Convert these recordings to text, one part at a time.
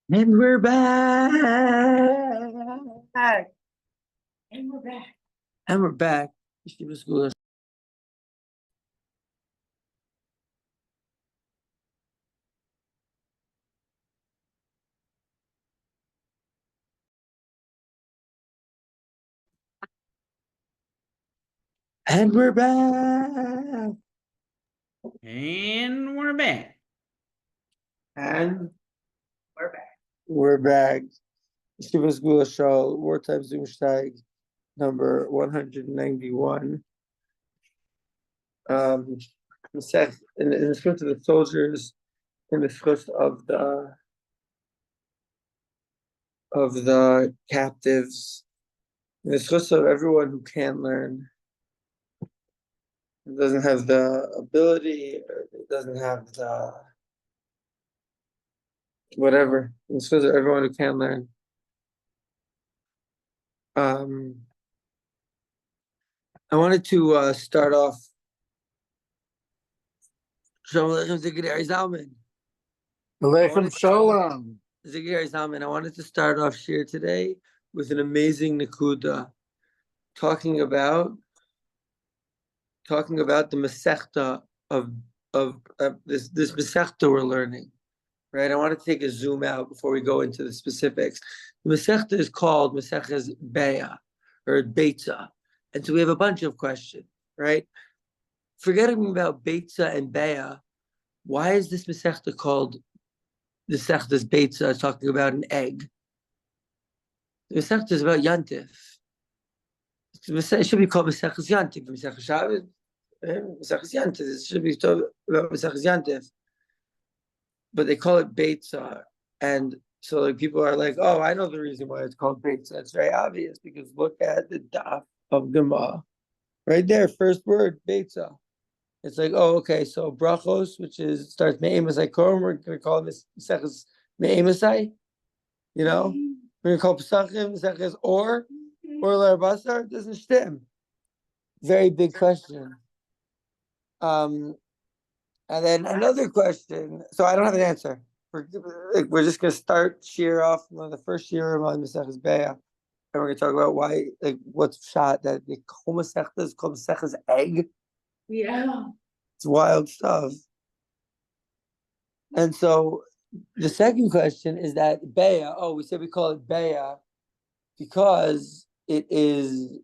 And we're back. And we're back. And we're back. Yeshiva School. And we're back. And we're back. And we're back. We're back. Yeshiva School Show, Wartime ZoomShteig, number 191. In the script of the soldiers, in the script of the captives, in the script of everyone who can learn, doesn't have the ability, or it doesn't have the whatever. In the script of everyone who can learn. I wanted to start off. Shalom Aleichem Zikri Zalman. Aleichem Shalom. Zikri Zalman. I wanted to start off shir today with an amazing nakuda, talking about the masechta of this masechta we're learning, right? I want to take a zoom out before we go into the specifics. The masechta is called Masechas Beya or Beitza, and so we have a bunch of questions, right? Forgetting about Beitza and Beya, why is this masechta called the Masechtas Beitza, talking about an egg? The masechta is about Yantif. It should be called Masechas Yantif. Masechas Shabbos, Masechas Yantif. It should be talking about Masechas Yantif, but they call it Beitza, and so like people are like, "Oh, I know the reason why it's called Beitza." It's very obvious because look at the daf of Gemara, right there, first word Beitza. It's like, oh, okay, so brachos, which starts me'emasai korim, we're going to call this Masechas me'emasai. You know, we're going to call Pesachim Masechas or Larabasar. It doesn't stem. Very big question. And then another question. So I don't have an answer. We're just going to start shear off one of the first shear on Masechas Beya, and we're going to talk about why, like, what's shot that the whole Masechta is called Masechas egg. Yeah. It's wild stuff. And so the second question is that Beya, we said we call it Beya because it is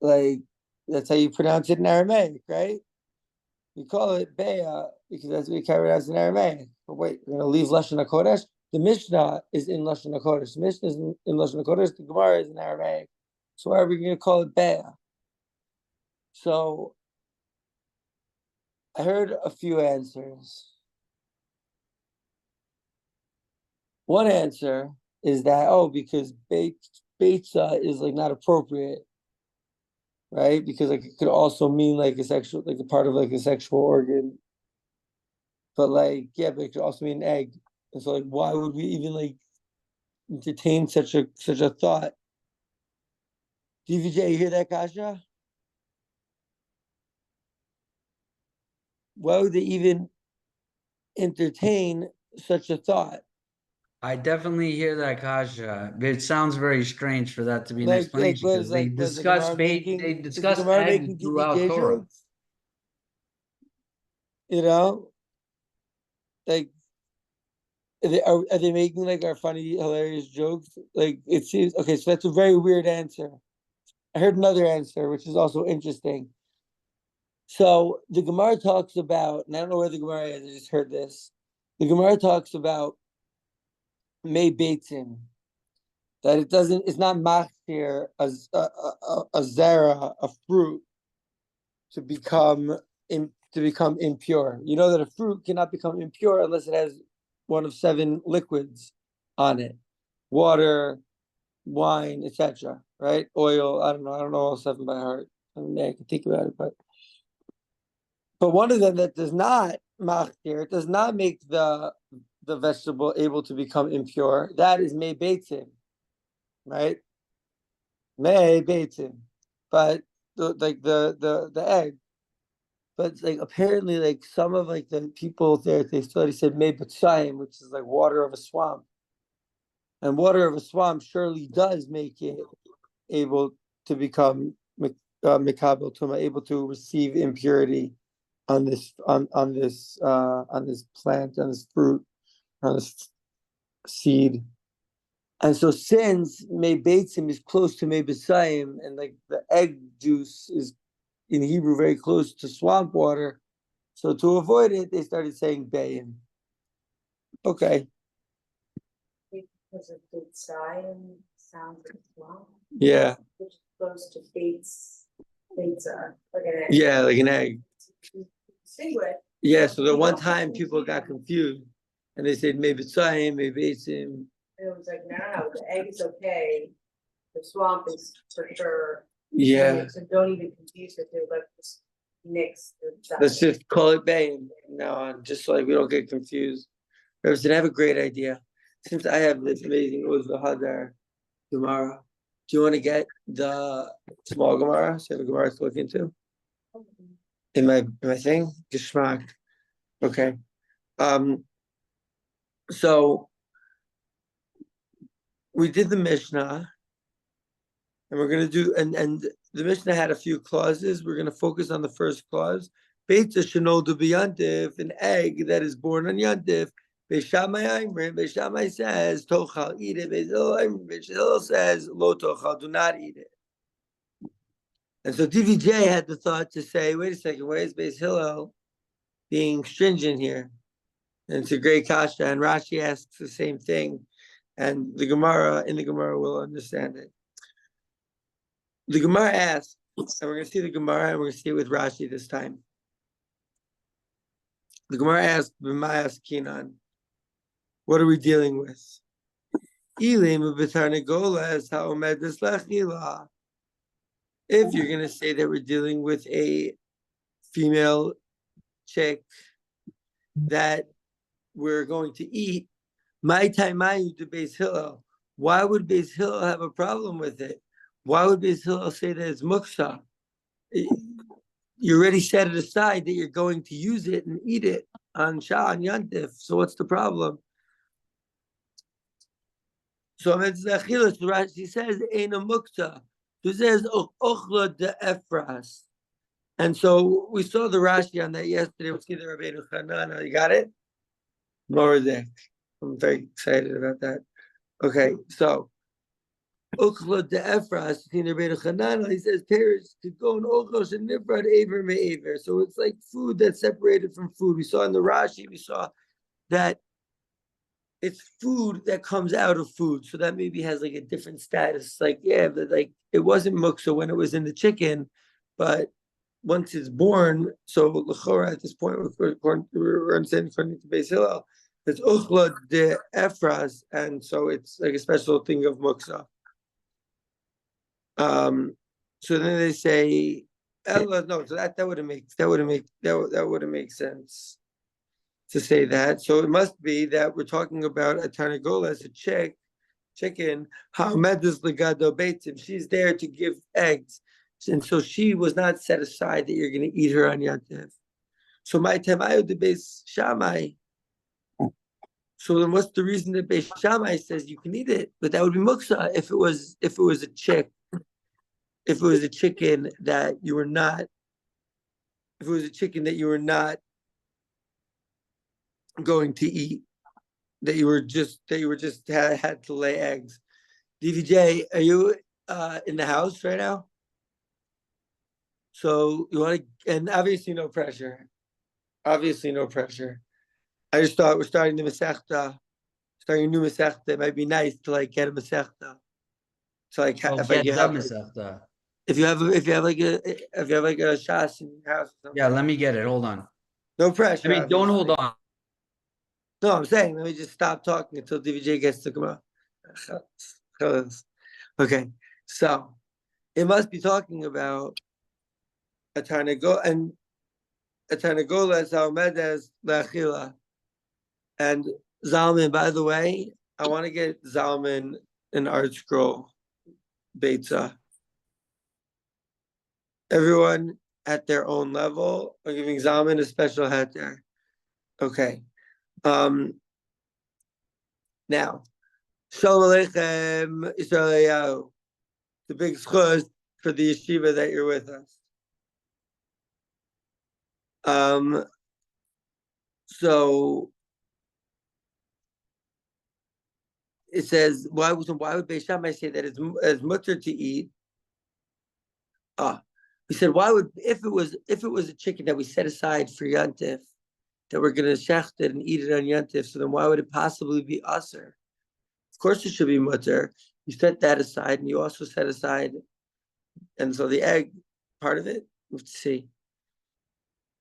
like, that's how you pronounce it in Aramaic, right? We call it Beya because that's what we carry out in Aramaic. But wait, we're going to leave Lashon HaKodesh. The Mishnah is in Lashon HaKodesh. The Mishnah is in Lashon HaKodesh. The Gemara is in Aramaic. So why are we going to call it Beya? So I heard a few answers. One answer is that, because Beitza is like not appropriate, right? Because like it could also mean like a sexual, like a part of like a sexual organ. But like, yeah, but it could also mean an egg. And so like, why would we even like entertain such a thought? DVJ, you hear that, Kasha? Why would they even entertain such a thought? I definitely hear that, Kasha. It sounds very strange for that to be an explanation because they discuss egg throughout Torah. Jokes? You know, like, are they making like our funny, hilarious jokes? Like, it seems okay. So that's a very weird answer. I heard another answer, which is also interesting. So the Gemara talks about, and I don't know where the Gemara is. I just heard this. The Gemara talks about May Beitzim, that it's not machir a zera, a fruit, to become impure. You know that a fruit cannot become impure unless it has one of 7 liquids on it: water, wine, etc. Right? Oil. I don't know all 7 by heart. I can think about it, but one of them that does not machir, it does not make the vegetable able to become impure. That is May Beitzim, right? May Beitzim, but the egg. But like apparently, like some of like the people there, they study said May B'tzayim, which is like water of a swamp. And water of a swamp surely does make it able to become mikabel tuma, able to receive impurity on this plant, on this fruit, on this seed. And so since Mei Beitzim is close to Mei B'sayim, and like the egg juice is in Hebrew very close to swamp water, so to avoid it, they started saying Bayim. Okay. Because of Beitzayim sounds like swamp. Yeah. Which is close to Beitza, like an egg. Yeah, like an egg. Distinguish. Yeah, so the one time people got confused and they said maybe B'sayim, maybe Beitzim. And it was like, no, the egg is okay. The swamp is for sure. Yeah. So don't even confuse the two, but just mix the Let's just call it Bayim now on, just so like we don't get confused. Rebbe said, I have a great idea. Since I have this amazing Uz V'Hadar Gemara, do you want to get the small Gemara? So you have a Gemara to look into? In my thing? Geschmack. Okay. So we did the Mishnah, and we're gonna do and the Mishnah had a few clauses. We're gonna focus on the first clause. Beitza shenodu b'yantif, an egg that is born on yantif. Beishamai says tochal, eat it. Beis says lo tochal, do not eat it. And so DVJ had the thought to say, wait a second, why is Beis Hillel being stringent here? And it's a great kasha, and Rashi asks the same thing, and in the Gemara will understand it. The Gemara asks, and we're going to see the Gemara, and we're going to see it with Rashi this time. The Gemara asks, B'mayas Kinan, what are we dealing with? If you're going to say that we're dealing with a female chick that we're going to eat, my time to Beis Hillel. Why would Beis Hillel have a problem with it? Why would Beis Hillel say that it's muksa? You already set it aside that you're going to use it and eat it on Shah and Yantif. So what's the problem? So Rashi says, Eina muksa. He says, Ochla de Efras. And so we saw the Rashi on that yesterday. Let's get the Rabbeinu Chanana. You got it? Moradek. I'm very excited about that. Okay, so Ochla de Efras, Rabbeinu Chanana, he says, Teres could go in Ochla Shenifrad Aver Me'aver. So it's like food that's separated from food. We saw in the Rashi, we saw that it's food that comes out of food, so that maybe has like a different status. Like, yeah, but like it wasn't muksa when it was in the chicken, but once it's born, so l'chora at this point we're understanding according to Beis Hillel, it's uchla de efras, and so it's like a special thing of muksa. So then they say, no, so that wouldn't make sense to say that. So it must be that we're talking about a tarnagola as a chicken. Ha'omedes legado beitzim. She's there to give eggs, and so she was not set aside that you're going to eat her on Yantiv. So my temayu de Beis Shammai. So then, what's the reason that Beis Shammai says you can eat it? But that would be muksa if it was a chick. If it was a chicken that you were not. If it was a chicken that you were not going to eat, that you were just had to lay eggs. DVJ, are you in the house right now? So you want to, and obviously no pressure. Obviously no pressure. I just thought we're starting the Masechta, starting a new Masechta. It might be nice to like get a Masechta. So like if you have like a shas in your house. Yeah, let me get it. Hold on. No pressure. I mean, don't hold on. No, I'm saying let me just stop talking until DVJ gets to come out. Okay, so it must be talking about a tarnagola and a tarnagola is haomedes le'achila. And Zalman, by the way, I want to get Zalman an art scroll, Beitza. Everyone at their own level are giving Zalman a special hat there. Okay. Now, Shalom Aleichem, Israel. The big schus for the yeshiva that you're with us. So it says, why would Beis Shammai say that it's mutter to eat? We said, why would if it was a chicken that we set aside for Yantif, that we're gonna shecht it and eat it on Yantif, so then why would it possibly be aser? Of course it should be mutter. You set that aside, and you also set aside, and so the egg part of it, we have to see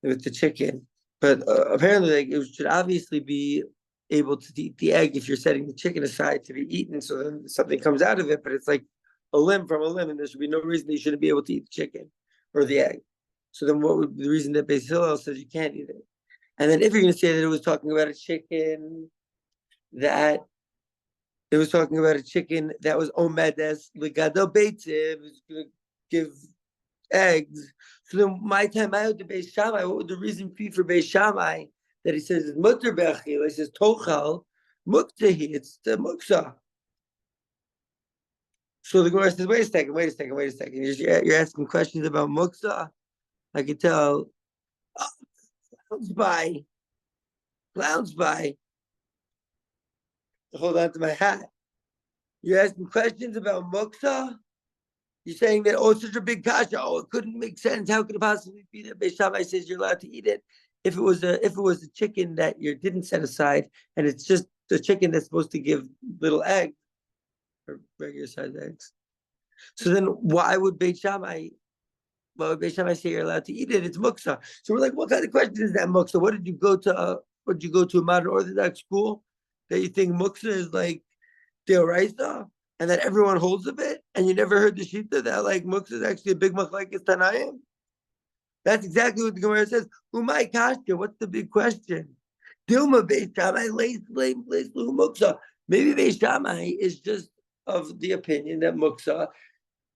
with the chicken. But apparently, like, it should obviously be able to eat the egg if you're setting the chicken aside to be eaten, so then something comes out of it, but it's like a limb from a limb, and there should be no reason that you shouldn't be able to eat the chicken or the egg. So then what would be the reason that Beis Hillel says you can't eat it? And then if you're going to say that it was talking about a chicken that was omedes legado beitza, it was going to give eggs. So then my time out to Beis Shammai, what would the reason be for Beis Shammai that he says it's mutter bechil? He says tochal muktahi, it's the muksa. So the Gemara says, wait a second. You're asking questions about muksa? I can tell. Clowns by. Hold on to my hat. You're asking questions about muksa? You're saying that, it's such a big kasha. It couldn't make sense. How could it possibly be that Beis Shammai says you're allowed to eat it? If it was a chicken that you didn't set aside, and it's just the chicken that's supposed to give little eggs, or regular sized eggs. So then why would Beis Shammai say you're allowed to eat it? It's muksa. So we're like, what kind of question is that muksa? What did you go to a modern Orthodox school that you think muksa is like deoraisa and that everyone holds of it? And you never heard the shita that like muksa is actually a big machlekes Tanaim? That's exactly what the Gemara says. Umay kasha, what's the big question? Dilma Beis Shammai leis muksa. Maybe Beis Shammai is just of the opinion that muksa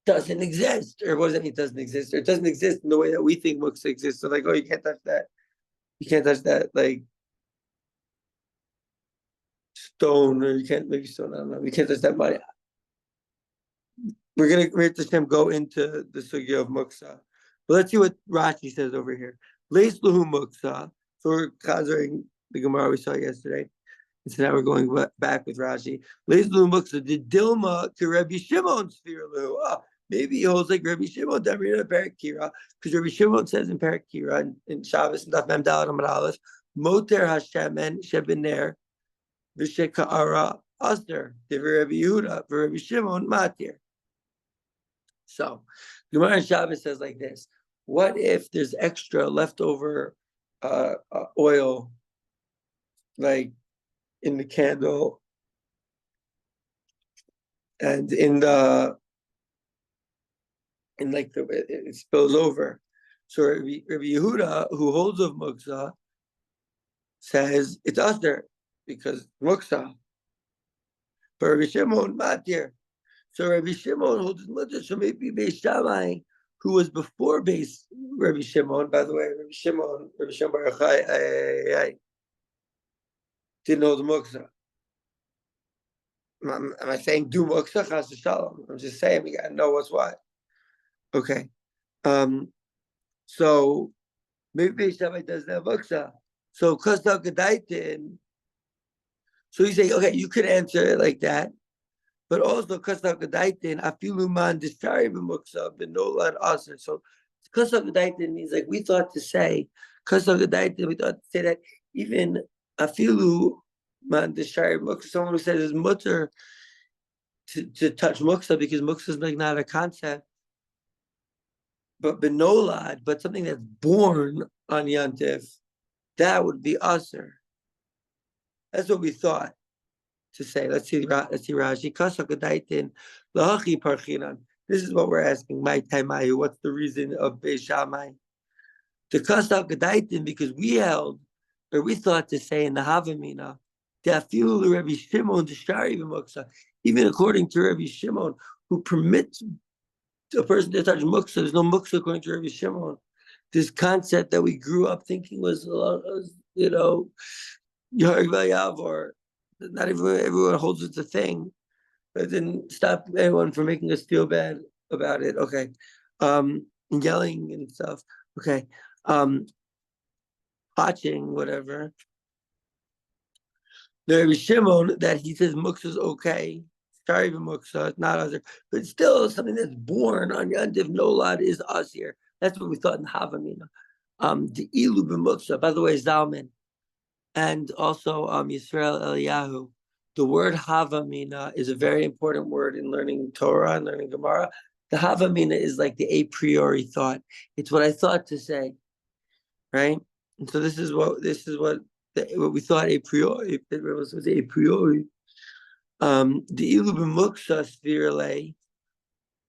doesn't exist. Or what does that mean, doesn't exist? Or it doesn't exist in the way that we think muksa exists. So like, you can't touch that. You can't touch that, like, stone, or you can't, maybe stone, I don't know. You can't touch that money. We're going to go into the sugya of muksa. But let's see what Rashi says over here. Leis lahu muksa. So we're chazering the Gemara we saw yesterday. And so now we're going back with Rashi. Leis lahu muksa. Did Dilma to Rabbi Shimon sphere lahu? Maybe he holds like Rabbi Shimon, Dabrina Perak Kira, because Rabbi Shimon says in Perak Kira, in Shabbos and Daf Mem Daled Amud Aleph, Moter Hashemen Shebener V'Sheka'ara Aster, Divrei Rabbi Yehuda, for Rabbi Shimon Matir. So, Gemara in Shabbos says like this: what if there's extra leftover oil, like in the candle and it spills over? So Rabbi Yehuda, who holds of muksa, says it's usher because muksa. But Rabbi Shimon matir. So Rabbi Shimon holds mutter. So maybe Beis Shammai, who was before Rabbi Shimon, by the way, Rabbi Shimon Baruch Hai, didn't hold the muksa. Am I saying do muksa? Chas v'shalom. I'm just saying we gotta know what's what. Okay. So maybe Beis Shammai doesn't have muksa. So Kosel Gedaitin. So you say, okay, you could answer it like that. But also Kosel Gedaitin, afilu man dishari b'muksa b'nolad aser. So Kosel Gedaitin means like we thought to say, Kosel Gedaitin, we thought to say that even afilu man dishari b'muksa, someone who says it's mutter to touch muksa because muksa is like not a concept. But benolad, but something that's born on Yantif, that would be aser. That's what we thought to say. Let's see Rashi. Kasakadaitin lahachi parchinan. This is what we're asking. My taimayu. What's the reason of Beis Shammai? The kasakadaitin, because we held, or we thought to say in the Havamina, dafilu Rabbi Shimon deshari b'muksa. Even according to Rabbi Shimon, who permits a person to touch muksa, there's no muksa according to Rabbi Shimon. This concept that we grew up thinking was, Yahar Vayav, or not everyone holds it's a thing. but it didn't stop anyone from making us feel bad about it. Okay. Yelling and stuff. Okay. Watching, whatever. There is Shimon that he says muksa is okay. Sorry, muksa, it's not other, but still something that's born on Yantiv Nolad is us here. That's what we thought in Havamina. The ilu b'muksa, by the way, Zalman, and also Yisrael Eliyahu. The word Havamina is a very important word in learning Torah and learning Gemara. The Havamina is like the a priori thought. It's what I thought to say, right? And so this is what we thought a priori. It was a priori. The ilu b'muksa svirle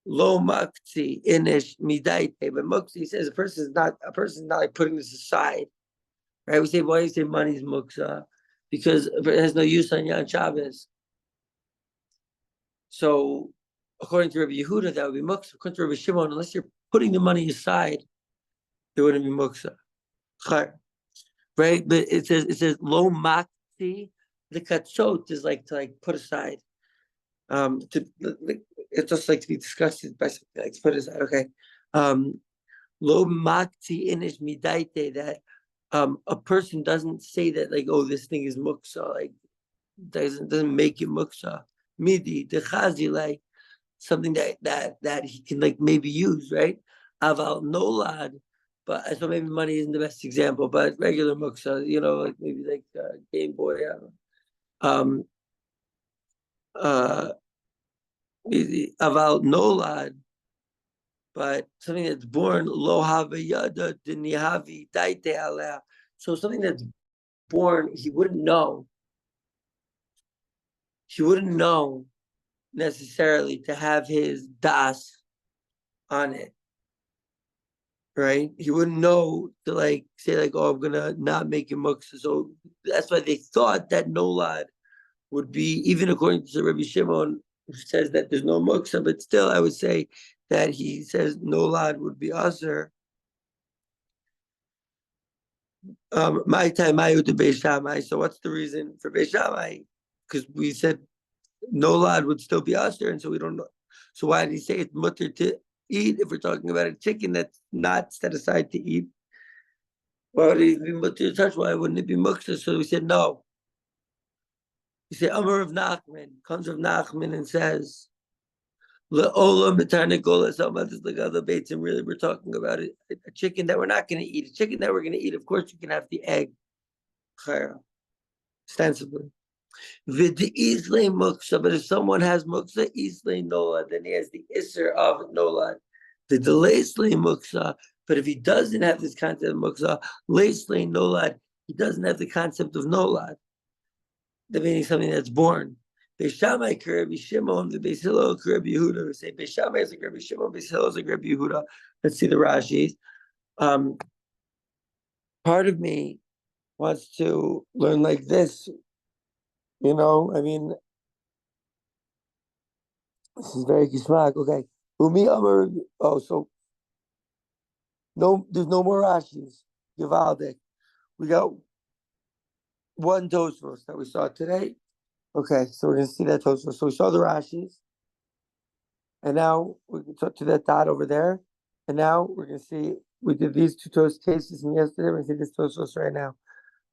lo makti inish midaite. But muksa, he says a person is not like putting this aside, right? We say, why do you say money is muksa? Because it has no use on Yom Shabbos. So according to Rabbi Yehuda, that would be muksa. According to Rabbi Shimon, unless you're putting the money aside, it wouldn't be muksa. Right? But it says lo makti. The katsot is like to put aside. It's just like to be disgusted by something, like to put aside. Okay. Lo makti inish midaite, that a person doesn't say that like, oh, this thing is muksa, like doesn't make it muksa. Midi the chazi, like something that he can like maybe use, right? Aval nolad, but so maybe money isn't the best example, but regular muksa, like maybe like Game Boy. Aval nolad, but something that's born lo havayada dinihavi daite aleh. So something that's born, he wouldn't know. He wouldn't know necessarily to have his das on it, right? He wouldn't know to like say like, oh, I'm gonna not make it muksa. So that's why they thought that nolad would be, even according to Rabbi Shimon, who says that there's no muksa, but still I would say that he says nolad would be aser. My time, to Beis Shammai. So what's the reason for Beis Shammai? Because we said nolad would still be aser, and so we don't know. So why did he say it's mutter to eat if we're talking about a chicken that's not set aside to eat? Why would it be mutter to touch? Why wouldn't it be muksa? So we said no. You say Amar of Nachman, comes of Nachman and says, Le'olam b'tarnikola, some others like other Beitza, and really we're talking about a chicken that we're not going to eat. A chicken that we're going to eat, of course you can have the egg. Ostensibly. V'di islay muksa, but if someone has muksa, islay nola, then he has the isser of nola. The delay slay muksa, but if he doesn't have this concept of muksa, lay slay nolad, he doesn't have the concept of nolad. The meaning something that's born. Beis Shammai Rabbi Shimon, the Beis Hillel Rabbi Yehuda. We say Beis Shammai is like Rabbi Shimon, Beis Hillel is like Rabbi Yehuda. Let's see the Rashis. Part of me wants to learn like this. I mean, this is very kismak. Okay. Umi Amar. Oh, so no, there's no more Rashis. Givaldik. We got one Tosfos that we saw today. Okay, so we're going to see that Tosfos. So we saw the Rashis. And now we can talk to that dot over there. And now we're going to see, we did these two toast cases from yesterday. We're going to see this Tosfos right now.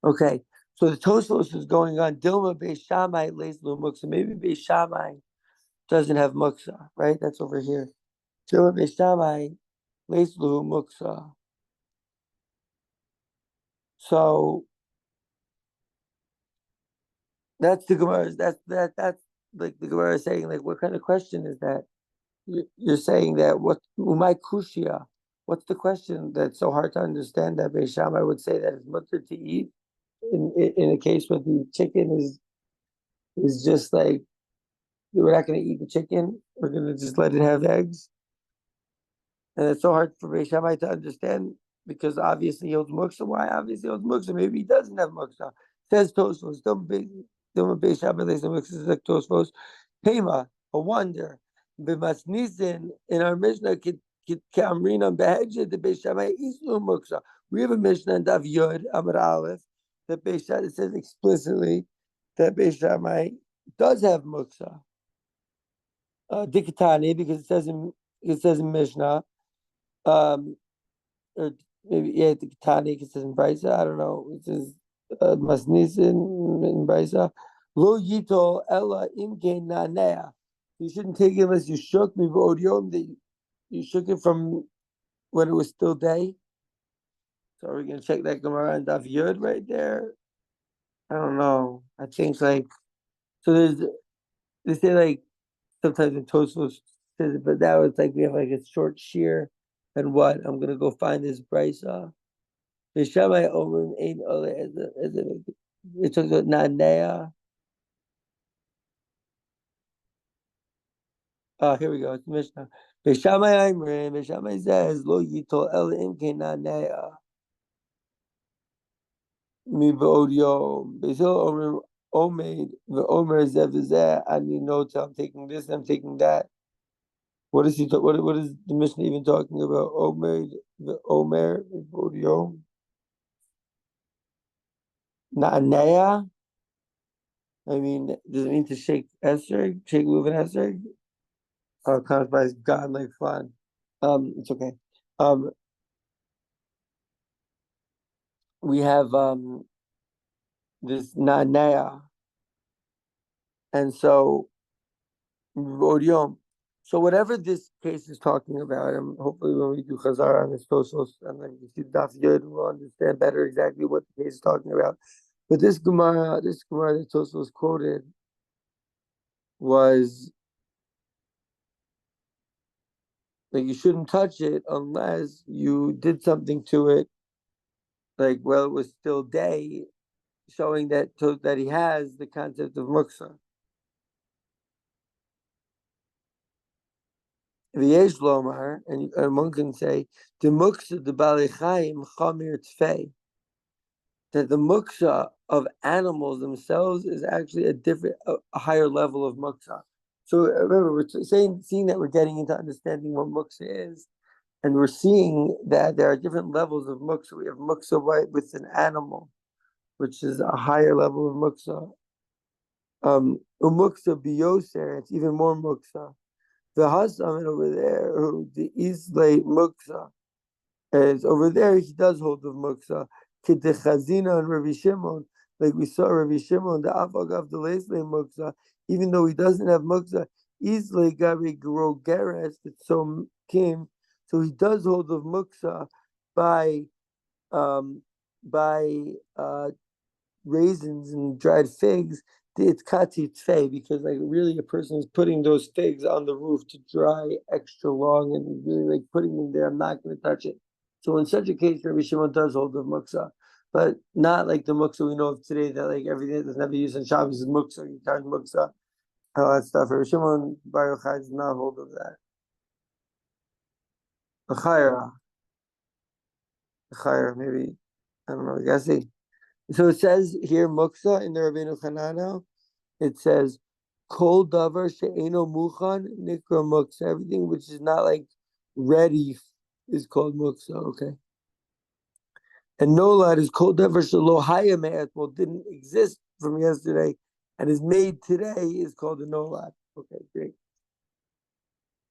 Okay, so the Tosfos is going on. Dilma Beis Shammai lays lu muksa. Maybe Beis Shammai doesn't have muksa, right? That's over here. Dilma Beis Shammai lays lu muksa. So that's the Gemara. That's like the Gemara is saying, like, what kind of question is that? You're saying that what umay kushia? What's the question that's so hard to understand that Beis Shammai would say that it's mutter to eat in a case where the chicken is just like, we're not going to eat the chicken, we're going to just let it have eggs, and it's so hard for Beis Shammai to understand because obviously he holds muksa. Why obviously he holds muksa? Maybe he doesn't have muksa. Says Tosfos, don't Beis Shammai lays the muksa like Tosfos. Pema, a wonder. B'masnisin in our Mishnah, Kamrina Behedja, the Beis Shammai Islu Muksa. We have a Mishnah in Daf Yod Amar Aleph that Beis Shammai says explicitly that Beis Shammai does have Muksa. Dikatani, because it says in Mishnah, or maybe Dikatani, it says in Beitza, I don't know. It says Masnisin in Beitza. Lo yito ella imke nanea. You shouldn't take it unless you shook me v'odiom, that you shook it from when it was still day. So we're gonna check that Gemara and Daf Yud right there. I don't know. I think like so. They say like sometimes in Tosfos says it, but now it's like we have like a short shear. And what? I'm gonna go find this Brisa. Vishamai Omrim Ein Ole as it talks about Nanea. Oh, here we go. It's Mishnah. Vishamai Omrim. Vishamai says Lo Yitol El Imke Nanea. Mi V'Odio. Basil Omrim Omeid V'Omer Zev Zeh. And you know, I'm taking this. I'm taking that. What is he? What is the Mishnah even talking about? Omeid V'Omer V'Odio. Na'anea? I mean, does it mean to shake esrog? Shake move an esrog? Or comes by God like fun? It's okay. We have this na'anea, and so odiom. So whatever this case is talking about, and hopefully when we do Chazara on this Tosos and then we see Daf Yud, we'll understand better exactly what the case is talking about. But this Gemara that Tosos quoted was like you shouldn't touch it unless you did something to it, like well it was still day, showing that he has the concept of muksa. V'yesh lomar, and one can say the muksa the balei chaim chamir tfei, that the muksa of animals themselves is actually a higher level of muksa. So remember, we're seeing that we're getting into understanding what muksa is, and we're seeing that there are different levels of muksa. We have muksa with an animal, which is a higher level of muksa. Umuksa biyoser, it's even more muksa. The Hasamin over there, the Islay muksa, is over there, he does hold of muksa. Chazina and Rabbi Shimon, like we saw Rabbi Shimon, the Afagav the Leislay muksa, even though he doesn't have muksa, Islay Gabi Grogeres, it's so Kim, so he does hold of muksa by raisins and dried figs. It's kati tfei, because like really a person is putting those figs on the roof to dry extra long and really like putting them there. I'm not going to touch it. So in such a case, Rabbi Shimon does hold of muksa, but not like the muksa we know of today that like everything that doesn't have a use on Shabbos is muksa, you charge muksa, all that stuff. Rabbi Shimon Baruch Chai does not hold of that. Chayra, maybe, I don't know, I guess so it says here, muksa in the Rabbeinu Chananel, it says, kol davar she'eno muchan nikra muksa. Everything which is not like ready is called muksa, okay? And nolad is kol davar she'lo haya me'etmol, didn't exist from yesterday, and is made today is called a nolad. Okay, great.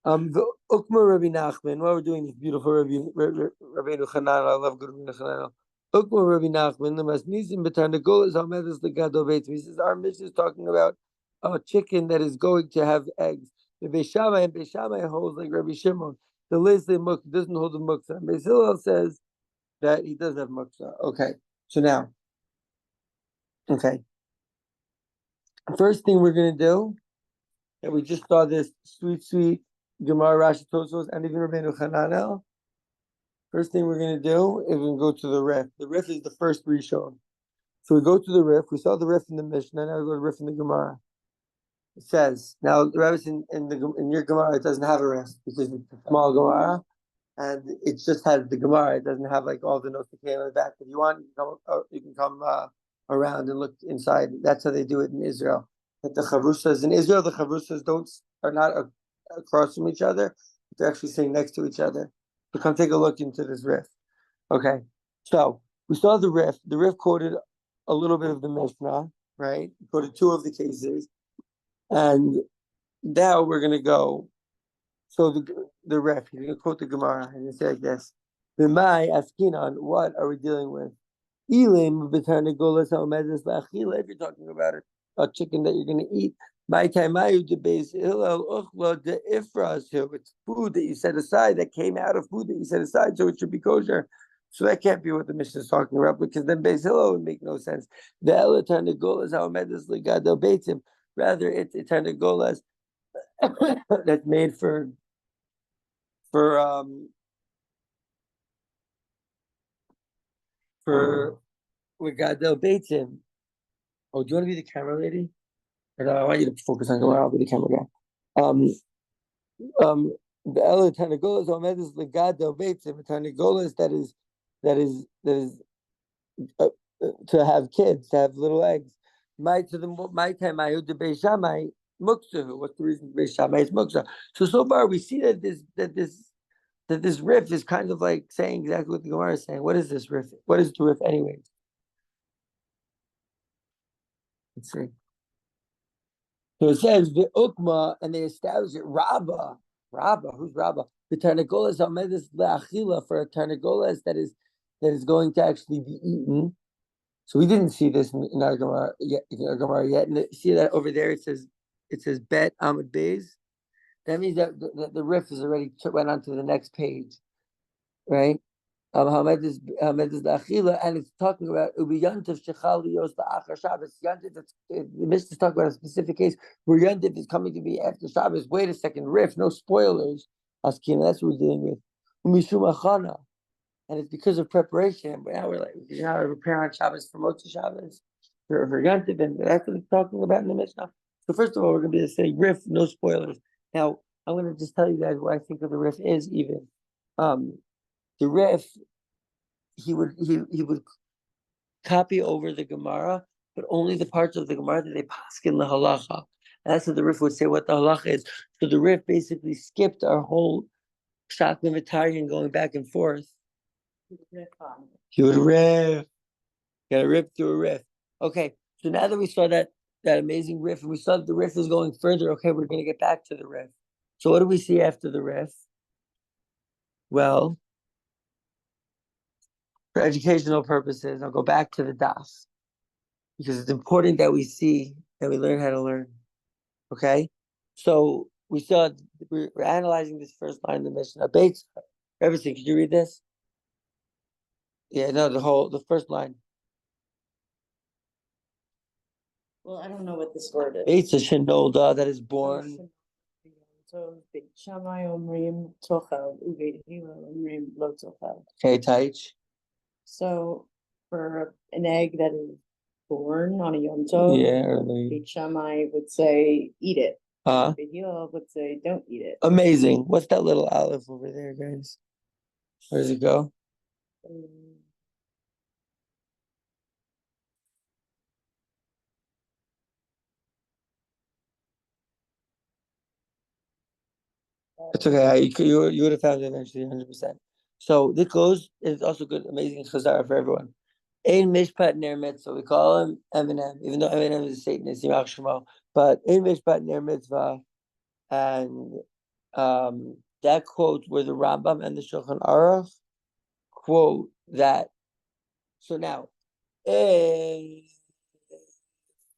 The Ukma Rabbi Nachman, while we're doing this beautiful Rabbeinu Chananel, I love good Rabbeinu Chananel. Ukma Rabbi Nachman, the Masnisim B'Tarnagol is Hamedas Legado Beitza. He says our mission is talking about a chicken that is going to have eggs. The Beishamai holds like Rabbi Shimon. The Leisley Muksa doesn't hold the Muksa. Beis Hillel says that he does have Muksa. Okay, so now, okay. First thing we're going to do, and we just saw this sweet Gemara Rashi Tosos and even Rabbeinu Chananel. First thing we're going to do is we're going to go to the Rif. The Rif is the first Rishon. So we go to the Rif. We saw the Rif in the Mishnah. Now we go to the Rif in the Gemara. It says, now the Rif in your Gemara, it doesn't have a Rif because it's a small Gemara. And it just has the Gemara. It doesn't have like all the notes that came on the back. If you want, you can come around and look inside. That's how they do it in Israel. But the Chavrusas in Israel, the Chavrusas are not across from each other. They're actually sitting next to each other. So come take a look into this Rif. Okay, so we saw the Rif. The Rif quoted a little bit of the Mishnah, right? He quoted two of the cases, and now we're gonna go. So the ref, he's gonna quote the Gemara and say like this: "B'mai askinon, what are we dealing with? Elim b'tarnagolas ha'omedes la'achila." If you're talking about a chicken that you're gonna eat, my taimayu debeis hillel uchla de ifras. It's food that you set aside that came out of food that you set aside, so it should be kosher. So that can't be what the Mishnah is talking about, because then Beis Hillel would make no sense. The ela tarnagolas ha'omedes legadol beitzim. Rather, it's tarnagolas that's made for Gadol Beitzim. Oh, do you want to be the camera lady? Or no, I want you to focus on Gemara. I'll be the camera guy. The Ela Tarnagolas Omedes Legadol Beitzim. Tarnagolas that is to have kids, to have little eggs. My time I the Beis Shammai Muksahu. What's the reason Beis Shammai is Muksa? So far we see that this riff is kind of like saying exactly what the Gemara is saying. What is this riff? What is the riff anyway? Let's see. So it says the Ukma, and they establish it. Rabba, who's Rabba? The Tarnagolas Amedes Le'achila, for a Tarnagolas that is going to actually be eaten. So we didn't see this in our Gemara yet. And see that over there? It says Bet Amud Beis. That means that the riff is already went on to the next page, right? And it's talking about Ubi Yantiv Shechal Yos Ba'achar Shabbos. Yantiv, the Mishnah is talking about a specific case where Yantiv is coming to be after Shabbos. Wait a second, riff, no spoilers. Askina, that's what we're dealing with. Umishum Achana, and it's because of preparation. But now we're preparing on Shabbos for Motzei Shabbos for Yantiv, and that's what it's talking about in the Mishnah. So first of all, we're going to be saying riff, no spoilers. Now, I'm going to just tell you guys what I think of the riff is even. The riff, he would copy over the Gemara, but only the parts of the Gemara that they paskin the halacha. And that's what the riff would say what the halacha is. So the riff basically skipped our whole shak and going back and forth. He would riff. Got to rip through a riff. Okay, so now that we saw that amazing riff, and we saw that the riff is going further, okay, we're going to get back to the riff. So what do we see after the riff? Well, for educational purposes, I'll go back to the daf, because it's important that we see that we learn how to learn. Okay, so we're analyzing this first line in the Mishnah. Beitza, everything. Could you read this? Yeah, no, the first line. Well, I don't know what this word is. Beitza shenolda, that is born. So Beit Shammai omrim tochel, Ubeit Hillel omrim lo tochel. Okay, Taich. So for an egg that is born on a Yom Tov, Beit Shammai would say eat it. Beit Hillel would say don't eat it. Amazing. What's that little olive over there, guys? Where does it go? It's okay. You would have found it eventually, 100%. So this goes. It's also good, amazing chazara for everyone. Ein mishpat ner mitzvah. We call him Eminem, even though Eminem is a Satanist, Yimach Shemo. But ein mishpat ner mitzvah, and that quote where the Rambam and the Shulchan Aruch quote that. So now, in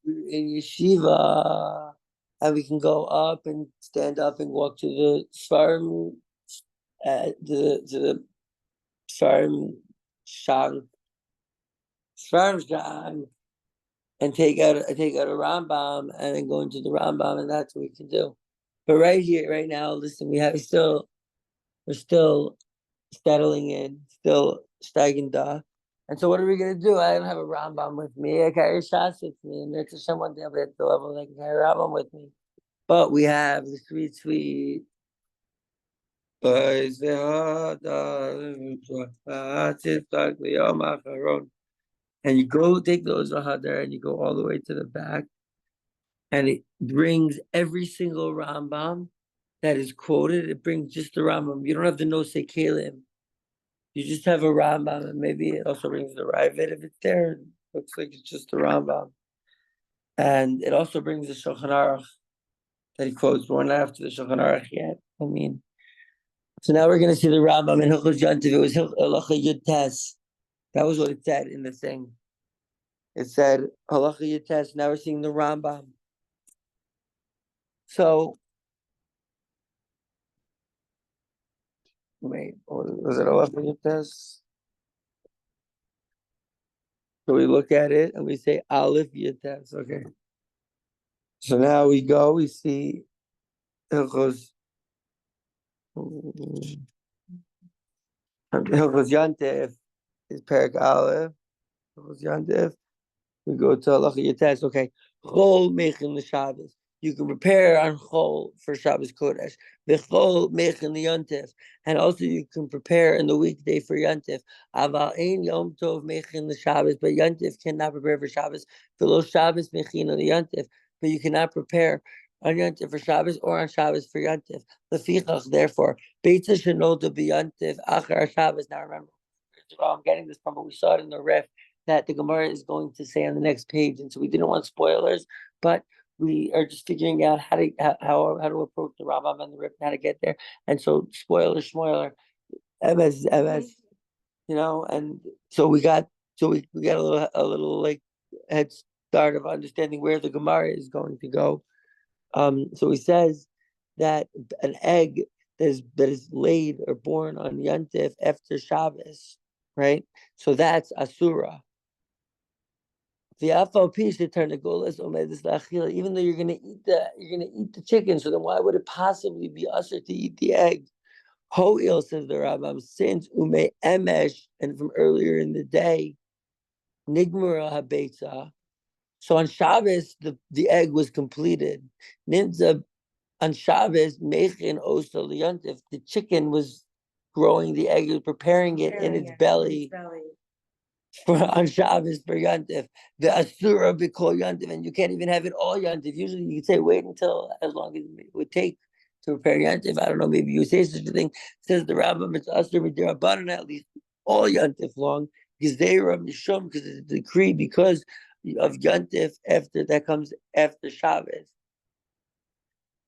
yeshiva, and we can go up and stand up and walk to the farm, to the farm shank, and take out a Rambam and then go into the Rambam, and that's what we can do. But right here, right now, listen, we're still settling in, still steiging da. And so what are we gonna do? I don't have a Rambam with me. I carry Shas with me, and there's someone there at the level that can carry a Rambam with me. But we have the sweet. And you go take those Hadar and you go all the way to the back, and it brings every single Rambam that is quoted. It brings just the Rambam. You don't have the Nosei Kalim. You just have a Rambam, and maybe it also brings the Ravid if it's there. It looks like it's just the Rambam. And it also brings the Shulchan Aruch that he quotes. We're not after the Shulchan Aruch yet. So now we're going to see the Rambam in Hilchos Yontif. It was Halacha Yud Tes. That was what it said in the thing. It said Halacha Yud Tes. Now we're seeing the Rambam. So, wait, was it Halacha Yud Tes? So we look at it and we say Aleph Yud Tes. Okay. So now we go. We see Hilchos Yontif is Perek Aleph. Hilchos Yontif. We go to Halacha Yud Tes. Okay. Chol Mechin l'Shabbos. You can prepare on Chol for Shabbos Kodesh. V'chol Mechin l'Yontif. And also you can prepare in the weekday for Yontif. Aval ein Yom Tov Mechin l'Shabbos. But Yontif cannot prepare for Shabbos. V'lo Shabbos Mechin l'Yontif. But you cannot prepare on Yontif for Shabbos or on Shabbos for Yontif. Lefichach, therefore, Beitza shenoda b'Yontif achar Shabbos. Now remember, I'm getting this from, but we saw it in the ref that the Gemara is going to say on the next page, and so we didn't want spoilers, but we are just figuring out how to approach the Rambam and the ref, how to get there. And so spoiler, MS, and so we got a little like head start of understanding where the Gemara is going to go. So he says that an egg that is laid or born on Yontif after Shabbos, right? So that's Asura. The afal piece Tarnagolas omedus la'achila. Even though you're gonna eat the chicken, so then why would it possibly be usher to eat the egg? Ho'il, says the Rambam, since ume emesh, and from earlier in the day, nigmara habeitza. So on Shabbos, the egg was completed. Nimza on Shabbos, mechin osa liyontif. The chicken was growing the egg, was preparing it in its belly. On Shabbos for Yontif, the Asura b'kol Yontif, and you can't even have it all Yontif. Usually you can say wait until as long as it would take to prepare Yontif. I don't know, maybe you say such a thing. Says the Rambam, it's Asura b'dirabanan, at least all Yontif long. Gezerah mishum, because it's a decree because of Yontif that comes after Shabbos.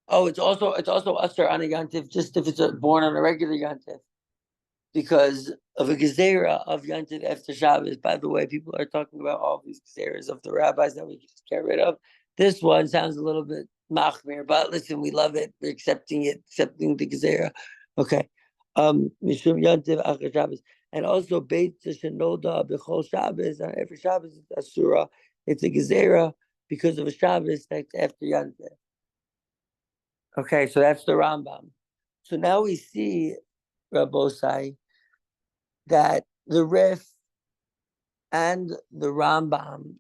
Oh, it's also Asura on a Yontif just if it's born on a regular Yontif. Because of a gezerah of Yontif after Shabbos. By the way, people are talking about all these gezerahs of the rabbis that we can just get rid of. This one sounds a little bit machmir, but listen, we love it. We're accepting the gezerah. Okay. Mishum Yontif after Shabbos. And also Beitza shenoda b'chol Shabbos. Every Shabbos is Asura. It's a gezerah because of a Shabbos that's after Yontif. Okay, so that's the Rambam. So now we see Rabbosai, that the Rif and the Rambam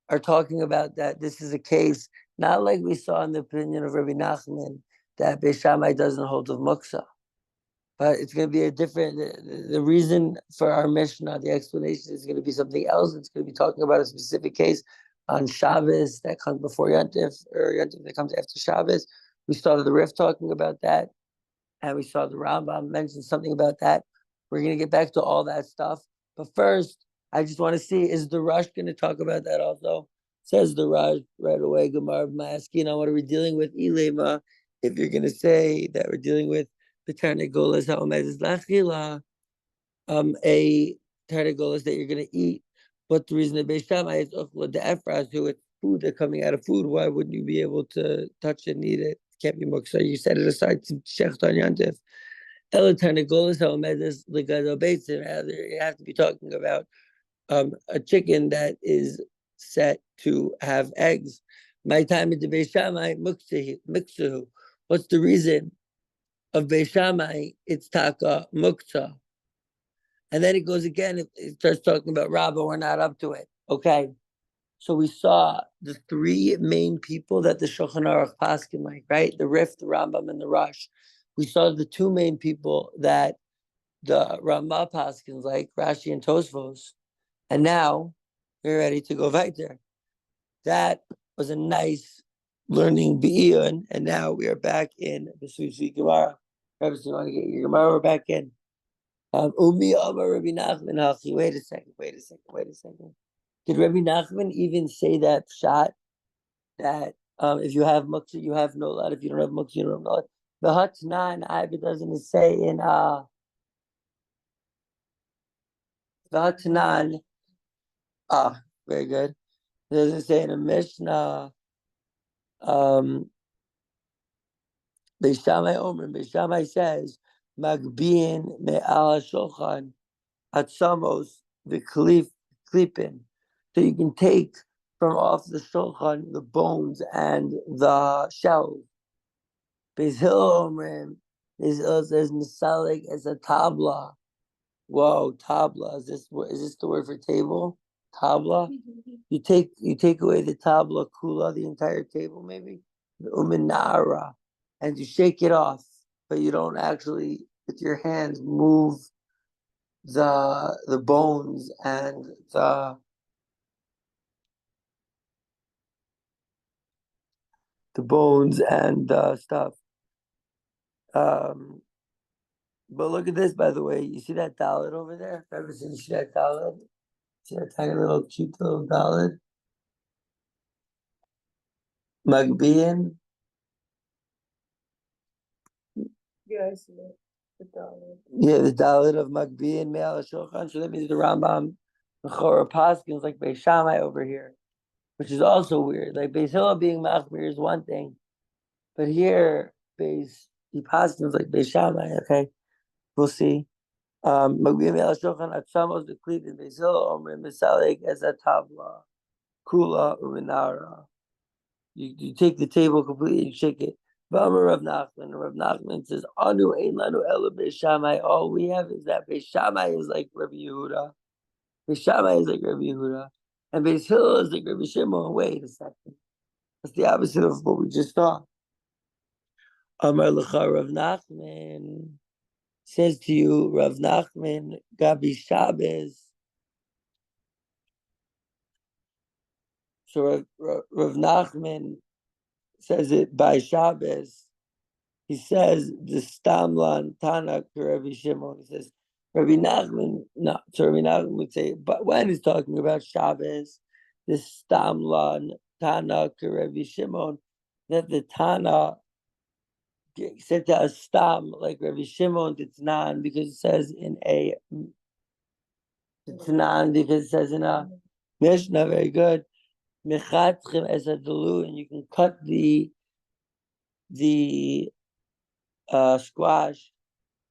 are talking about that this is a case, not like we saw in the opinion of Rabbi Nachman, that Beis Shammai doesn't hold of Muksa, but it's going to be a different, the reason for our Mishnah, the explanation is going to be something else. It's going to be talking about a specific case on Shabbos that comes before Yontif, or Yontif that comes after Shabbos. We started the Rif talking about that, and we saw the Rambam mention something about that. We're going to get back to all that stuff. But first, I just want to see, is the Rush going to talk about that also? Says the Rush right away, Gemara Ma'askin, what are we dealing with? Ilema, if you're going to say that we're dealing with the Tarnagolas ha'omedus la'achila, a Tarnagolas that you're going to eat. But the reason that Beis Shammai is uchla de'efras, who it's food that's coming out of food, why wouldn't you be able to touch it and eat it? Can't be muksa. You set it aside to shecht on Yontif. You have to be talking about a chicken that is set to have eggs. My time at the Beis Shammai muksahu. What's the reason of Beis Shammai? It's taka muksa. And then it goes again. It starts talking about Rabbah. We're not up to it. Okay. So we saw the three main people that the Shulchan Aruch paskin like, right? The Rif, the Rambam, and the Rush. We saw the two main people that the Ramah paskins like, Rashi and Tosfos. And now we're ready to go weiter. That was a nice learning be'iyun, and now we are back in the Sweet Gemara. Rabbi, you want to get your Gemara? We're back in. Umi Amar Rabbi Nachman Hachi. Wait a second. Did Rabbi Nachman even say that shot that If you have muktzah, you have no lot. If you don't have muktzah, you don't have no lot. The Hatnan, it doesn't say in the Hatnan. Very good. It doesn't say in a Mishnah. Beis Shammai says, Magbiin me'al shulchan atzamos v'klipin. So you can take from off the shulchan the bones and the shells. Beis Hillel says misalik as a tabla. Whoa, tabla. Is this the word for table? Tabla. You take away the tabla kula, the entire table, maybe the uminara, and you shake it off, but you don't actually with your hands move the bones and the stuff. But look at this, by the way. You see that dalet over there? Have you ever seen that dalet? See that tiny little cute little dalet? Magbiin. Yeah, I see it. The dalet. Yeah, the dalet of Magbiin me'al shulchan. So that means the Rambam, the Chora Paskins like Beis Shammai over here, which is also weird. Like Beis Hillel being Machmir is one thing, but here Beis Paskins like Beis Shammai. Okay, we'll see. Magbiin me'al shulchan atzamos v'klipin Beis Hillel omrim misalik as a tabla kula uminara. You take the table completely and shake it. Rav Nachman says, Anu ein lanu ela Beis Shammai. All we have is that Beis Shammai is like Rabbi Yehuda. Beis Shammai is like Rabbi Yehuda. And Beis Hillel is like Rabbi Shimon. Wait a second. That's the opposite of what we just saw. Amar Lecha Rav Nachman says to you, Rav Nachman, Gabi Shabbos. So Rav Nachman says it by Shabbos. He says the Stamlan Tanak to Rabbi Shimon. He says Rabbi Nachman. No, so Rabbi Nachman would say, but when he's talking about Shabbos, the Stamlan Tanak to Rabbi Shimon, that the Tana said to a Stam like Rabbi Shimon, it's nan because it says in a. It's nan because it says in a Mishnah. Very good. Mechatchim as a delu, and you can cut the squash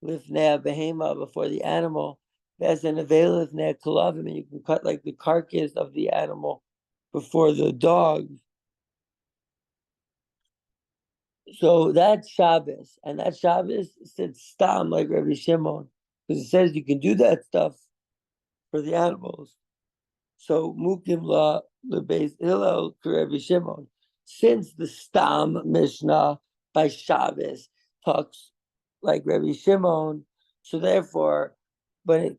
lifnei behema before the animal. As an avail lifnei kalavim, and you can cut like the carcass of the animal before the dog. So that's Shabbos, and that Shabbos said stam like Rabbi Shimon because it says you can do that stuff for the animals. So mukim la lebeis Hillel to Rabbi Shimon. Since the Stam Mishnah by Shabbos talks like Rabbi Shimon, so therefore, when it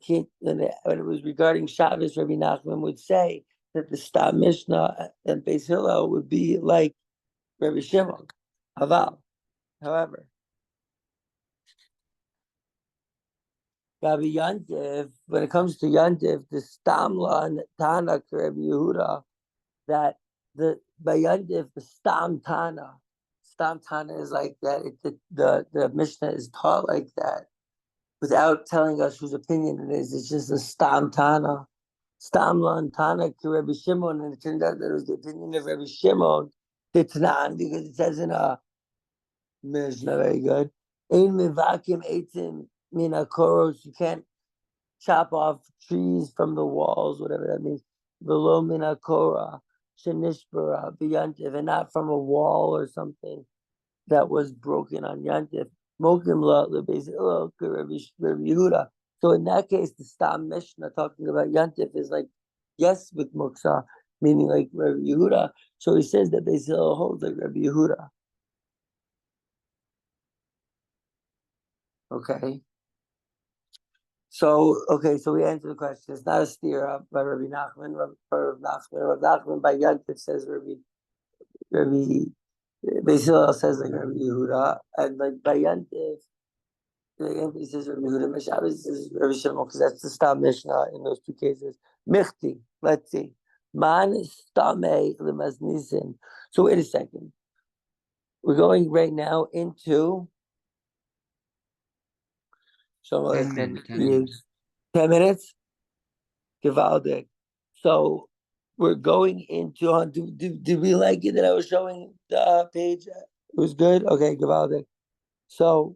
was regarding Shabbos, Rabbi Nachman would say that the Stam Mishnah and Beis Hillel would be like Rabbi Shimon. However, Rabbi Yantiv, when it comes to Yantiv, the Stamla and Tana to Rabbi Yehuda, that by Yantiv, the Stam Tana is like that. The Mishnah is taught like that, without telling us whose opinion it is. It's just a Stam Tana, Stamla and Tana to Rabbi Shimon, and it turned out that it was the opinion of Rabbi Shimon, the Tanan, because it says in a Mishnah, very good. Ein mevakim eitzim mina koros. You can't chop off trees from the walls, whatever that means. Below mina kora shenishbara biyantiv, and not from a wall or something that was broken on yantiv. Mokim la lebeis Hillel Rabbi Yehuda. So in that case, the Stam Mishnah talking about yantiv is like yes with muksa, meaning like Rabbi Yehuda. So he says that Beis Hillel holds like Rabbi Yehuda. Okay. So we answer the question. It's not a stira by Rabbi Nachman. Rav Nachman by Yantif says Rabbi Beis Hillel says like Rabbi Yehuda, and like by Yantif says Rabbi Yehuda. Shabbos says Rabbi Shimon, because that's the Stam Mishnah in those two cases. Michti, let's see. Man stame lemaznisin. So wait a second. we're going right now into 10 minutes. 10 minutes. Gewaldig. So we're going into. Did we like it that I was showing the page? It was good. Okay, gewaldig. So,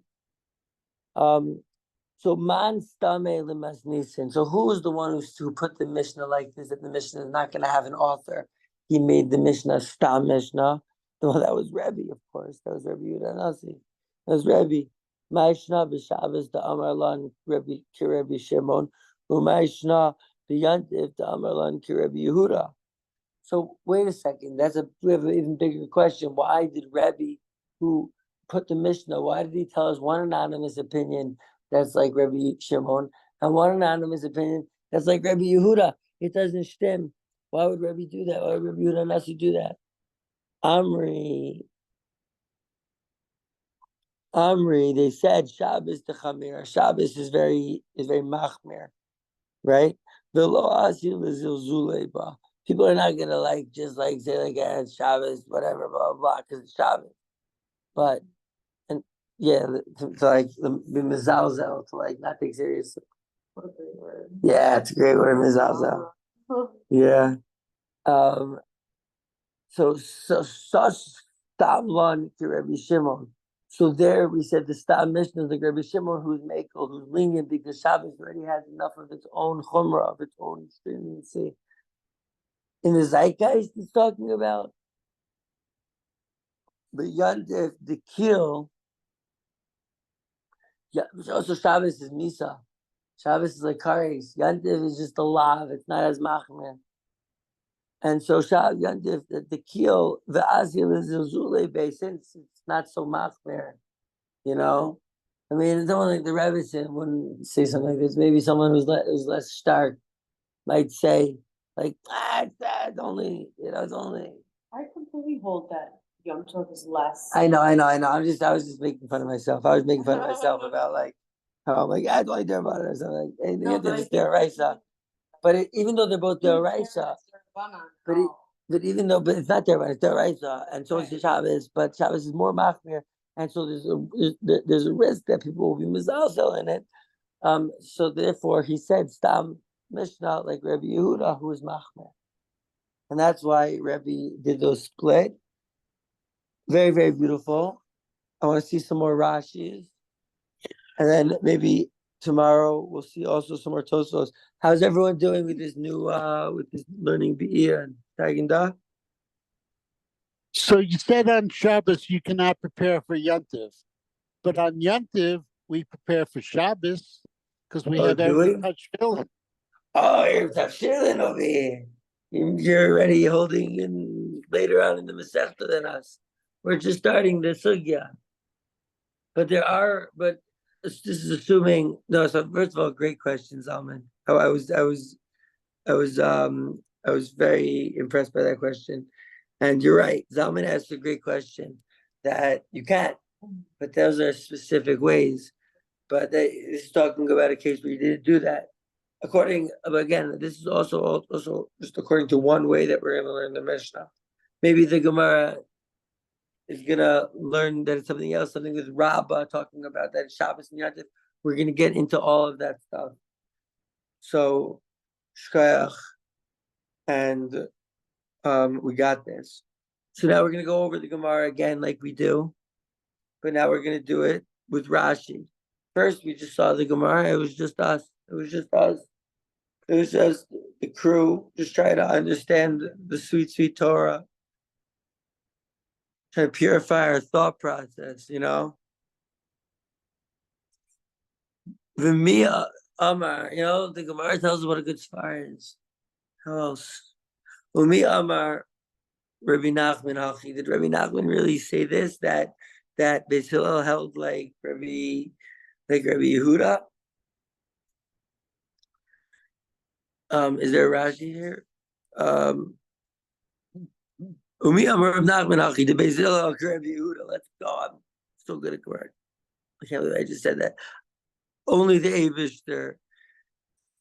man stame lemas nisin. So who was the one who put the Mishnah like this? That the Mishnah is not going to have an author. He made the Mishnah stam Mishnah. Well, that was Rebbe, of course. That was Rebbe Yehuda Nasi. That was Rebbe. Ma'ishna b'Shabbos the Amar Lan Rebbe Kirebbe Shimon. U'ma'ishna b'Yantiv the Amar Lan Kirebbe Yehuda. So wait a second. We have an even bigger question. Why did Rebbe, who put the Mishnah, why did he tell us one anonymous opinion that's like Rebbe Shimon and one anonymous opinion that's like Rebbe Yehuda? It doesn't stem. Why would Rebbe do that? Why would Rebbe Yehuda Nasi do that? Amri, they said Shabbos the Chamir. Shabbos is very machmir, right? People are not gonna just say it's Shabbos, whatever, blah blah, because it's Shabbos. But to be mezalzel, to not take seriously. Yeah, it's a great word, mezalzel. Yeah. So Stamlon to Rabbi Shimon. So there we said the Stam Mishnah is like Rabbi Shimon, who's makel, who's lenient because Shabbos already has enough of its own chumrah, of its own stringency. In the Zeitgeist, it's talking about. But Yantif, the kill. Yeah, also Shabbos is Misa. Shabbos is like Kares. Yantif is just a lav. It's not as machmir. And so Yantif, the keel, the azil is zule base, since it's not so machmir, I mean, someone like the Rebbe wouldn't say something like this. Maybe someone who's less stark might say, it's only, it's only. I completely hold that Yom Tov is less. I know. I was just making fun of myself. I was making fun of myself about how I'm I don't care about it or something. It's their raisa. But even though they're both their raisa, but it's not their raisa, it's their raisa, and so is the Shabbos. But Shabbos is more machmir, and so there's a risk that people will be mezalzel in it. So therefore, he said stam Mishnah like Rebbe Yehuda, who is machmir, and that's why Rebbe did those split. Very, very beautiful. I want to see some more Rashis, and then maybe tomorrow we'll see also some more Tosos. How's everyone doing with this new with this learning Be'ir and Tagindah? So you said on Shabbos you cannot prepare for Yantiv, but on Yantiv we prepare for Shabbos because we have every touch filling. Oh, you're tafshilin over here. You're already holding in later on in the Masechta than us. We're just starting the sugya, but this is assuming. No, so first of all, great question, Zalman. I was very impressed by that question, and you're right. Zalman asked a great question that you can't, but those are specific ways. But this is talking about a case where you didn't do that. Again, this is also just according to one way that we're going to learn the Mishnah. Maybe the Gemara is going to learn that it's something else, something with Rabbah talking about that Shabbos and Yantif. We're going to get into all of that stuff. So, Shkoyach, and we got this. So now we're going to go over the Gemara again like we do, but now we're going to do it with Rashi. First, we just saw the Gemara. It was just us. It was just the crew, just trying to understand the sweet, sweet Torah. Try to purify our thought process, The Mia Amar, the Gemara tells us what a good sfar is. How else? Umi Amar, Rabbi Nachman Hachi. Did Rabbi Nachman really say this? That Beis Hillel held like Rabbi Yehuda? Is there a Rashi here? Umi Amar Rabbi Nachman Hachi. The Beis Hillel Rabbi Yehuda. Let's go. I'm so good at Gemara. I can't believe I just said that. Only the Eibishter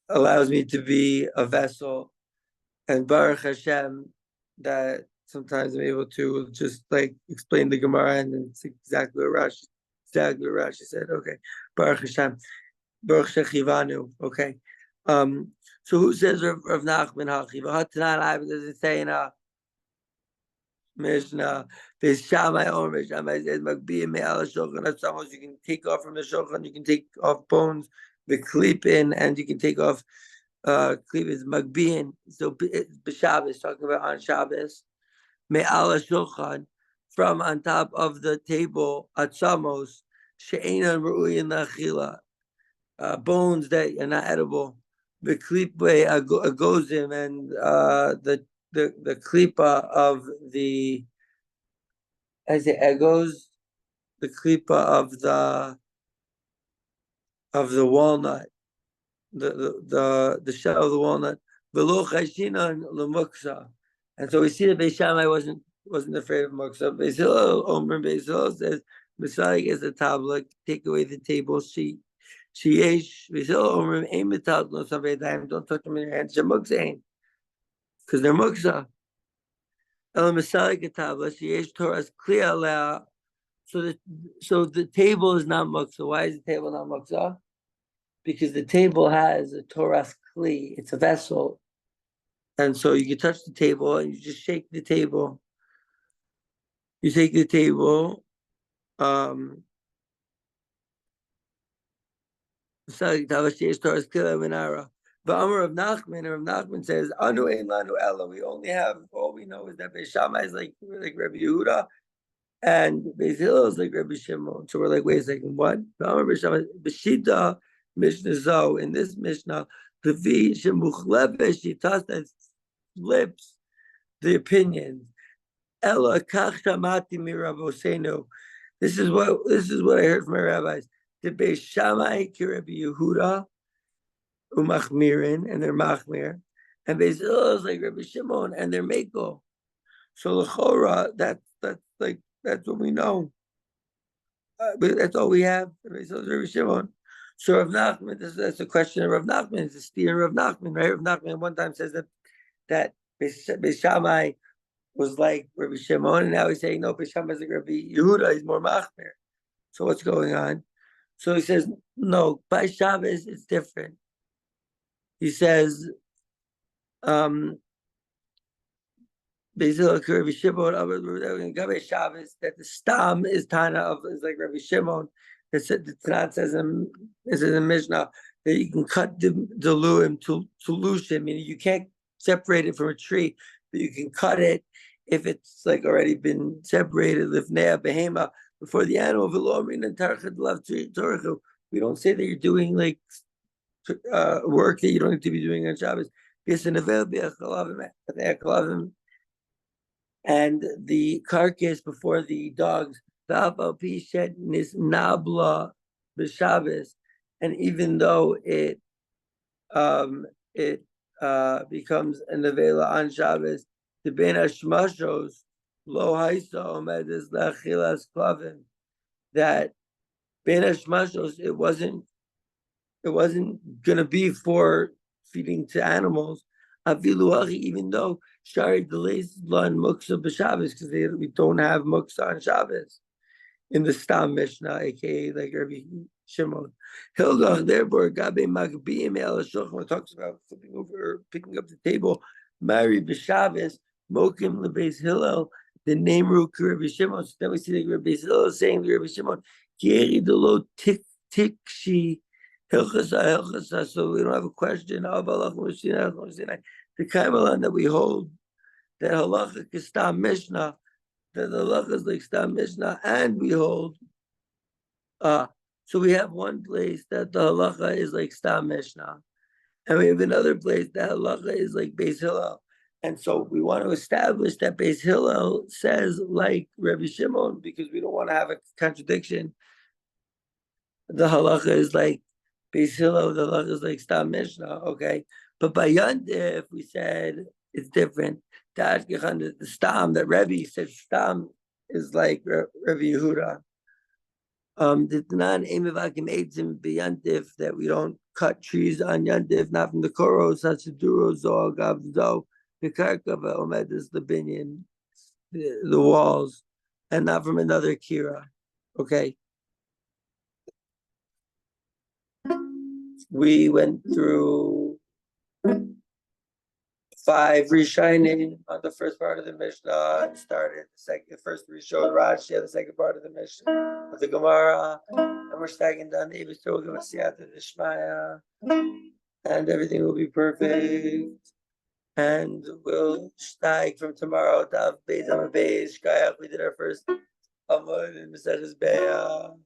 allows me to be a vessel, and Baruch Hashem that sometimes I'm able to just like explain the Gemara and it's exactly what Rashi said. Okay. Baruch Hashem. Baruch Shechivanu. Okay. So who says Rav Nachman Hachi? Does it say in a Mishnah? There's Shammai Omer. Shammai says Magbiya Me'al Shulchan. That's almost you can take off from the Shulchan. You can take off bones, the klipin, and you can take off klip is Magbiyin. So b'Shabbos, talking about on Shabbos. Me'al Shulchan, from on top of the table atzamos she'enan ru'uyin la'achila, bones that are not edible. The klipa agozim, and the klipa of the, as it egos, the klipa of the walnut, the shell of the walnut. V'lo chashinan l'muksa. And so we see that Beis Shammai wasn't afraid of muksa. Beis Hillel says, Messiah is a tablet, take away the table sheet. Sheyesh, Beis Hillel Omer, aim the tablet, no somebody time, don't touch them in your hands, because they're muksa. El Messiah tablet, Sheyesh Torah's clear alea. So the table is not muksa. Why is the table not muksa? Because the table has a Torah's kli, it's a vessel. And so you can touch the table and you just shake the table. You take the table. Rav Nachman says, Anu ein lanu ella. We only have, all we know is that Beis Shammai is like Rabbi Yehuda, and Beis Hillel is like Rabbi Shimon. So we're like, wait a second, what? B'shita Mishnah Zo, in this Mishnah, that flips the opinion. Ella kach shamati mi Rabosenu. This is what I heard from my rabbis. The Beis Shammai ki Rabbi Yehuda umachmirin, and they're machmir, and Beis Hillel is like Rabbi Shimon, and they're meko. So l'chora, that's what we know. But that's all we have. Beis Hillel is Rabbi Shimon. So Rav Nachman, that's a question of Rav Nachman. It's a steer of Rav Nachman, right? Rav Nachman one time says that Beis Shammai was like Rabbi Shimon, and now he's saying no, Beis Shammai is like Rabbi Yehuda. He's more machmir. So what's going on? So he says no. By Shabbos it's different. He says, Beis Hillel Rabbi Shimon, Gabe Shabbos, that the stam is like Rabbi Shimon. The Tanakh says in Mishnah that you can cut the luim to lushim, meaning you can't separate it from a tree, but you can cut it if it's like already been separated lifnei behema, before the animal. We don't say that you're doing like work that you don't need to be doing on Shabbos. And the carcass before the dogs, and even though it becomes a nevela on Shabbos, the ben hashmashos lo haisa omedes lachilas klavim, that ben hashmashos it wasn't gonna be for feeding to animals. Even though shari delays lan muksa b'Shabbos, because we don't have muksa on Shabbos in the Stam Mishnah, aka like Rabbi Shimon. Hilgach, therefore, Gabe Magbiim El Shulchan talks about flipping over, picking up the table. Mari b'Shabbos, Mokim leBeis Hillel, the name Ruk Rabbi Shimon. So then we see that Rabbi Hillel is saying to Rabbi Shimon, Kieri delo tikshi hilchasa. So we don't have a question. The Kaimalan that we hold, that halacha is Stam Mishnah, that the halacha is like Stam Mishnah, and we hold. So we have one place that the halacha is like Stam Mishnah, and we have another place that halacha is like Beis Hillel. And so we want to establish that Beis Hillel says like Rabbi Shimon, because we don't want to have a contradiction. The halacha is like Beis Hillel, the halacha is like Stam Mishnah, okay? But by Yontif, we said it's different. The Stam, that Rebbe said Stam is like Rabbi Yehuda. That we don't cut trees on Yontif, not from the Koros, such as Duro, Zog, Gavzo, the Karkava, Omedis, the Binyan. the walls, and not from another kira. Okay. We went through 5 Rishonim on the first part of the Mishnah and started the first Rishon Rashi, the second part of the Mishnah of the Gemara, and we're steiging down the Eibus will give us the Shmaya, and everything will be perfect. And we'll steig from tomorrow to Av Beitza Beis Kayach. We did our first Amud in Maseches Be'ah,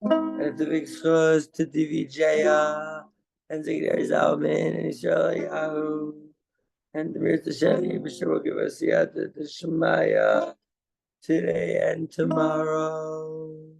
and it's a big schus to Divijaya and Zigdar Zalman and Yisrael Yahu. And the Mirza Shani will give us the Shemaya today and tomorrow.